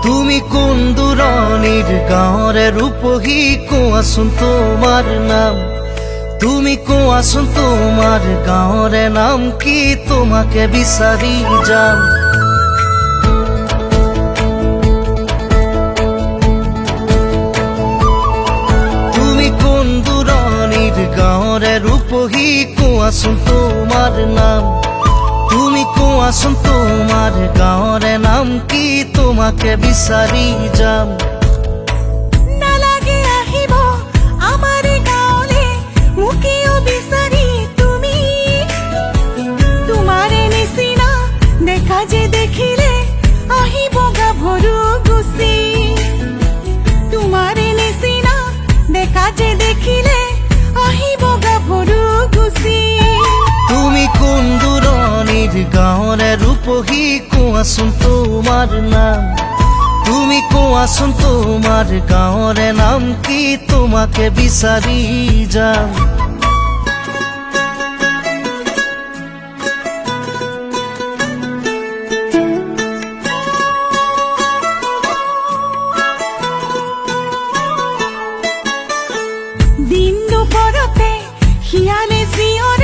তুমি কোন দূৰণিৰ গাঁৱৰে ৰূপহী কোৱাচোন তোমাৰ নাম তুমি কোৱাচোন তোমাৰ গাঁৱৰে নাম কি তোমাকে বিচাৰি যাম তুমি কোন দূৰণিৰ গাঁৱৰে ৰূপহী কোৱাচোন তোমাৰ নাম তুমি কোৱাচোন তোমাৰ গাঁৱৰে নাম কি তোমাকে বিচাৰি যাম নালাগে আহিব আমাৰ গাঁৱলে মুকিও বিচাৰি তুমি তোমাৰে নিচিনা দেখা যে দেখিলে আহিব গাভৰু গুচি তোমাৰে নিচিনা দেখা যে দেখিলে আহিব গাভৰু গুচি তুমি কোন দূৰণিৰ গাঁৱৰে ৰূপহী কোৱাচোন তোমাৰ নাম তুমি কোৱাচোন তোমাৰ গাঁৱৰে নাম কি তোমাকে বিচাৰি যাম দিন দুপৰতে শিয়ালে চিঞৰে